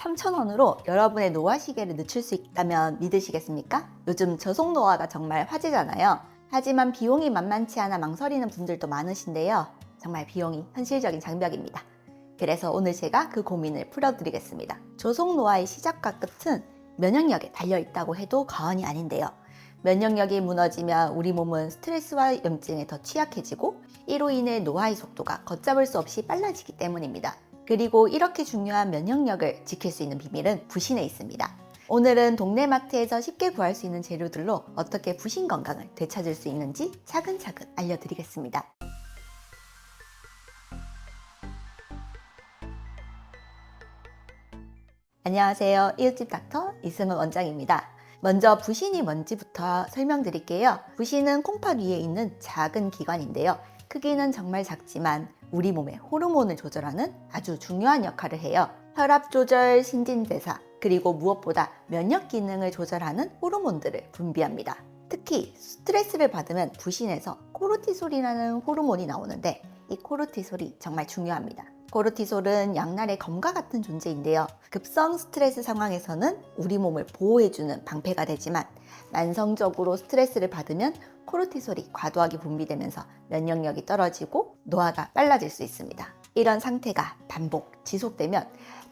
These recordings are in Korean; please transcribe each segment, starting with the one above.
3,000원으로 여러분의 노화 시계를 늦출 수 있다면 믿으시겠습니까? 요즘 저속 노화가 정말 화제잖아요. 하지만 비용이 만만치 않아 망설이는 분들도 많으신데요. 정말 비용이 현실적인 장벽입니다. 그래서 오늘 제가 그 고민을 풀어드리겠습니다. 저속 노화의 시작과 끝은 면역력에 달려있다고 해도 과언이 아닌데요. 면역력이 무너지면 우리 몸은 스트레스와 염증에 더 취약해지고 이로 인해 노화의 속도가 걷잡을 수 없이 빨라지기 때문입니다. 그리고 이렇게 중요한 면역력을 지킬 수 있는 비밀은 부신에 있습니다. 오늘은 동네 마트에서 쉽게 구할 수 있는 재료들로 어떻게 부신 건강을 되찾을 수 있는지 차근차근 알려드리겠습니다. 안녕하세요. 이웃집 닥터 이승은 원장입니다. 먼저 부신이 뭔지부터 설명드릴게요. 부신은 콩팥 위에 있는 작은 기관인데요. 크기는 정말 작지만 우리 몸의 호르몬을 조절하는 아주 중요한 역할을 해요. 혈압 조절, 신진대사, 그리고 무엇보다 면역 기능을 조절하는 호르몬들을 분비합니다. 특히 스트레스를 받으면 부신에서 코르티솔이라는 호르몬이 나오는데 이 코르티솔이 정말 중요합니다. 코르티솔은 양날의 검과 같은 존재인데요. 급성 스트레스 상황에서는 우리 몸을 보호해주는 방패가 되지만 만성적으로 스트레스를 받으면 코르티솔이 과도하게 분비되면서 면역력이 떨어지고 노화가 빨라질 수 있습니다. 이런 상태가 반복, 지속되면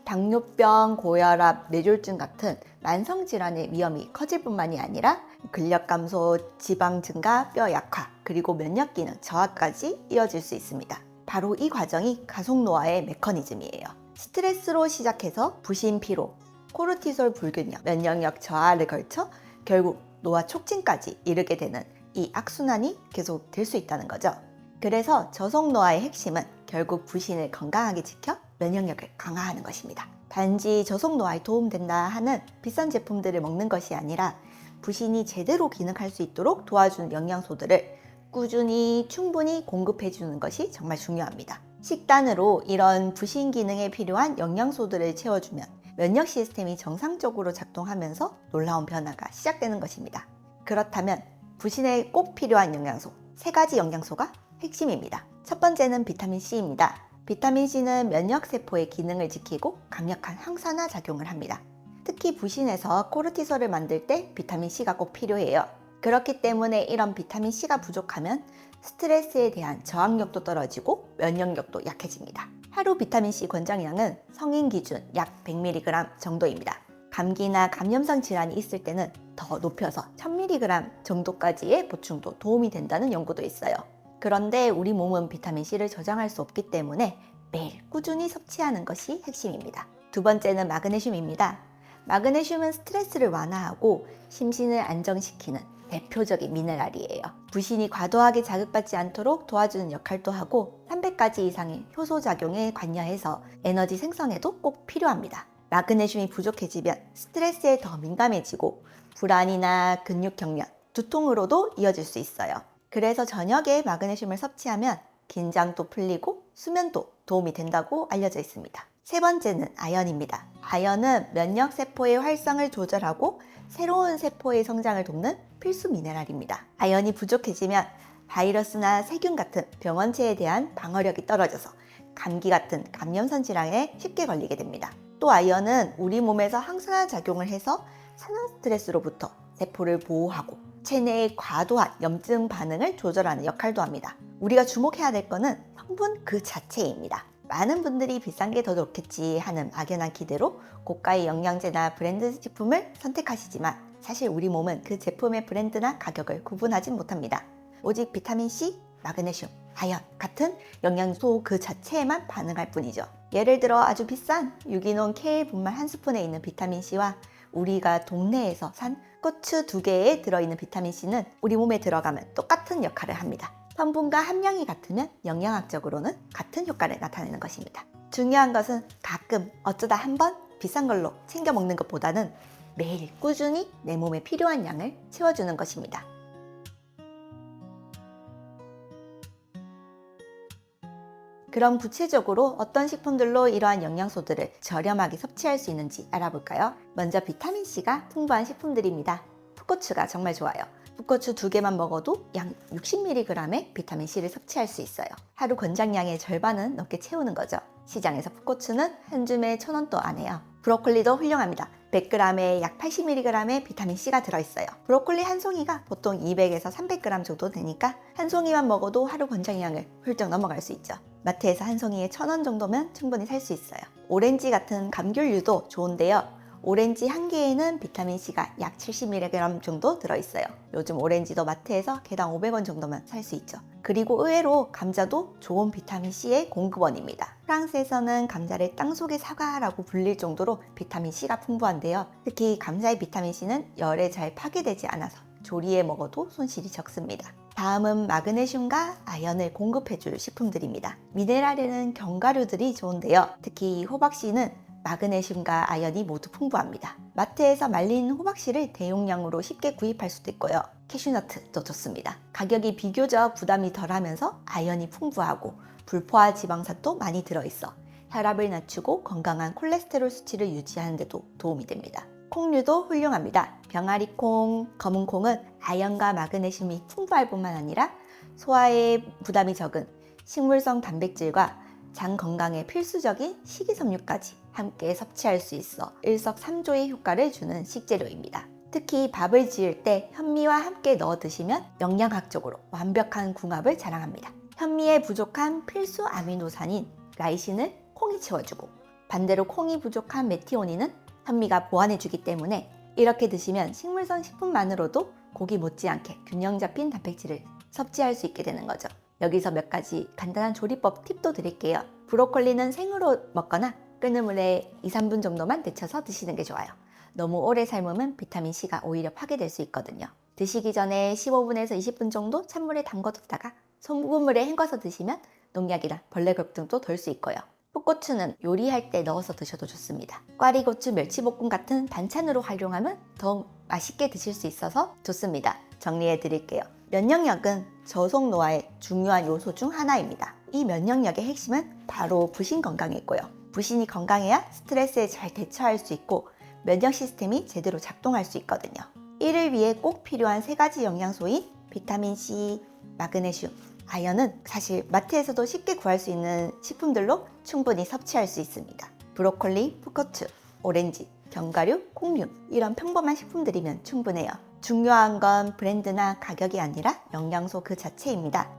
당뇨병, 고혈압, 뇌졸중 같은 만성질환의 위험이 커질 뿐만이 아니라 근력 감소, 지방 증가, 뼈 약화, 그리고 면역 기능 저하까지 이어질 수 있습니다. 바로 이 과정이 가속 노화의 메커니즘이에요. 스트레스로 시작해서 부신 피로, 코르티솔 불균형, 면역력 저하를 걸쳐 결국 노화 촉진까지 이르게 되는 이 악순환이 계속 될 수 있다는 거죠. 그래서 저속 노화의 핵심은 결국 부신을 건강하게 지켜 면역력을 강화하는 것입니다. 단지 저속 노화에 도움된다 하는 비싼 제품들을 먹는 것이 아니라 부신이 제대로 기능할 수 있도록 도와주는 영양소들을 꾸준히 충분히 공급해 주는 것이 정말 중요합니다. 식단으로 이런 부신 기능에 필요한 영양소들을 채워주면 면역 시스템이 정상적으로 작동하면서 놀라운 변화가 시작되는 것입니다. 그렇다면 부신에 꼭 필요한 영양소 3가지 영양소가 핵심입니다. 첫 번째는 비타민 C입니다. 비타민 C는 면역세포의 기능을 지키고 강력한 항산화 작용을 합니다. 특히 부신에서 코르티솔을 만들 때 비타민 C가 꼭 필요해요. 그렇기 때문에 이런 비타민 C가 부족하면 스트레스에 대한 저항력도 떨어지고 면역력도 약해집니다. 하루 비타민 C 권장량은 성인 기준 약 100mg 정도입니다. 감기나 감염성 질환이 있을 때는 더 높여서 1000mg 정도까지의 보충도 도움이 된다는 연구도 있어요. 그런데 우리 몸은 비타민 C를 저장할 수 없기 때문에 매일 꾸준히 섭취하는 것이 핵심입니다. 두 번째는 마그네슘입니다. 마그네슘은 스트레스를 완화하고 심신을 안정시키는 대표적인 미네랄이에요. 부신이 과도하게 자극받지 않도록 도와주는 역할도 하고 300가지 이상의 효소 작용에 관여해서 에너지 생성에도 꼭 필요합니다. 마그네슘이 부족해지면 스트레스에 더 민감해지고 불안이나 근육 경련, 두통으로도 이어질 수 있어요. 그래서 저녁에 마그네슘을 섭취하면 긴장도 풀리고 수면도 도움이 된다고 알려져 있습니다. 세 번째는 아연입니다. 아연은 면역세포의 활성을 조절하고 새로운 세포의 성장을 돕는 필수 미네랄입니다. 아연이 부족해지면 바이러스나 세균 같은 병원체에 대한 방어력이 떨어져서 감기 같은 감염성 질환에 쉽게 걸리게 됩니다. 또 아연은 우리 몸에서 항산화 작용을 해서 산화 스트레스로부터 세포를 보호하고 체내의 과도한 염증 반응을 조절하는 역할도 합니다. 우리가 주목해야 될 것은 성분 그 자체입니다. 많은 분들이 비싼 게 더 좋겠지 하는 막연한 기대로 고가의 영양제나 브랜드 제품을 선택하시지만 사실 우리 몸은 그 제품의 브랜드나 가격을 구분하진 못합니다. 오직 비타민C, 마그네슘, 아연 같은 영양소 그 자체에만 반응할 뿐이죠. 예를 들어 아주 비싼 유기농 케일 분말 한 스푼에 있는 비타민C와 우리가 동네에서 산 고추 2개에 들어있는 비타민C는 우리 몸에 들어가면 똑같은 역할을 합니다. 성분과 함량이 같으면 영양학적으로는 같은 효과를 나타내는 것입니다. 중요한 것은 가끔 어쩌다 한번 비싼 걸로 챙겨 먹는 것보다는 매일 꾸준히 내 몸에 필요한 양을 채워주는 것입니다. 그럼 구체적으로 어떤 식품들로 이러한 영양소들을 저렴하게 섭취할 수 있는지 알아볼까요? 먼저 비타민C가 풍부한 식품들입니다. 풋고추가 정말 좋아요. 풋고추 2개만 먹어도 약 60mg의 비타민C를 섭취할 수 있어요. 하루 권장량의 절반은 넘게 채우는 거죠. 시장에서 풋고추는 한 줌에 1,000원도 안 해요. 브로콜리도 훌륭합니다. 100g에 약 80mg의 비타민C가 들어있어요. 브로콜리 한 송이가 보통 200에서 300g 정도 되니까 한 송이만 먹어도 하루 권장량을 훌쩍 넘어갈 수 있죠. 마트에서 한 송이에 1,000원 정도면 충분히 살 수 있어요. 오렌지 같은 감귤류도 좋은데요. 오렌지 한 개에는 비타민C가 약 70mg 정도 들어있어요. 요즘 오렌지도 마트에서 개당 500원 정도면 살 수 있죠. 그리고 의외로 감자도 좋은 비타민C의 공급원입니다. 프랑스에서는 감자를 땅속의 사과라고 불릴 정도로 비타민C가 풍부한데요. 특히 감자의 비타민C는 열에 잘 파괴되지 않아서 조리해 먹어도 손실이 적습니다. 다음은 마그네슘과 아연을 공급해줄 식품들입니다. 미네랄에는 견과류들이 좋은데요. 특히 호박씨는 마그네슘과 아연이 모두 풍부합니다. 마트에서 말린 호박씨를 대용량으로 쉽게 구입할 수도 있고요. 캐슈너트도 좋습니다. 가격이 비교적 부담이 덜하면서 아연이 풍부하고 불포화 지방산도 많이 들어있어 혈압을 낮추고 건강한 콜레스테롤 수치를 유지하는 데도 도움이 됩니다. 콩류도 훌륭합니다. 병아리콩, 검은콩은 아연과 마그네슘이 풍부할 뿐만 아니라 소화에 부담이 적은 식물성 단백질과 장 건강에 필수적인 식이섬유까지 함께 섭취할 수 있어 일석삼조의 효과를 주는 식재료입니다. 특히 밥을 지을 때 현미와 함께 넣어 드시면 영양학적으로 완벽한 궁합을 자랑합니다. 현미에 부족한 필수 아미노산인 라이신을 콩이 채워주고 반대로 콩이 부족한 메티오닌은 현미가 보완해주기 때문에 이렇게 드시면 식물성 식품만으로도 고기 못지않게 균형 잡힌 단백질을 섭취할 수 있게 되는 거죠. 여기서 몇 가지 간단한 조리법 팁도 드릴게요. 브로콜리는 생으로 먹거나 끓는 물에 2-3분 정도만 데쳐서 드시는 게 좋아요. 너무 오래 삶으면 비타민C가 오히려 파괴될 수 있거든요. 드시기 전에 15분에서 20분 정도 찬물에 담궈뒀다가 소금물에 헹궈서 드시면 농약이나 벌레 걱정도 덜 수 있고요. 풋고추는 요리할 때 넣어서 드셔도 좋습니다. 꽈리고추, 멸치볶음 같은 반찬으로 활용하면 더욱 맛있게 드실 수 있어서 좋습니다. 정리해 드릴게요. 면역력은 저속 노화의 중요한 요소 중 하나입니다. 이 면역력의 핵심은 바로 부신 건강이고요. 부신이 건강해야 스트레스에 잘 대처할 수 있고 면역 시스템이 제대로 작동할 수 있거든요. 이를 위해 꼭 필요한 3가지 영양소인 비타민C, 마그네슘, 아연은 사실 마트에서도 쉽게 구할 수 있는 식품들로 충분히 섭취할 수 있습니다. 브로콜리, 풋고추, 오렌지, 견과류, 콩류 이런 평범한 식품들이면 충분해요. 중요한 건 브랜드나 가격이 아니라 영양소 그 자체입니다.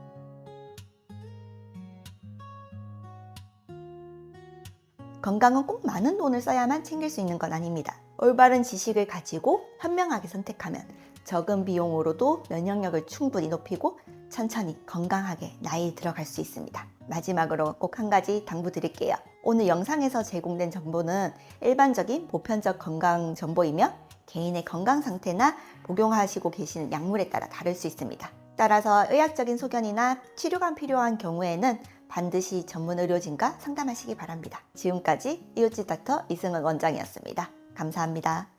건강은 꼭 많은 돈을 써야만 챙길 수 있는 건 아닙니다. 올바른 지식을 가지고 현명하게 선택하면 적은 비용으로도 면역력을 충분히 높이고 천천히 건강하게 나이 들어갈 수 있습니다. 마지막으로 꼭 한 가지 당부드릴게요. 오늘 영상에서 제공된 정보는 일반적인 보편적 건강 정보이며 개인의 건강 상태나 복용하시고 계시는 약물에 따라 다를 수 있습니다. 따라서 의학적인 소견이나 치료가 필요한 경우에는 반드시 전문 의료진과 상담하시기 바랍니다. 지금까지 이웃집 닥터 이승은 원장이었습니다. 감사합니다.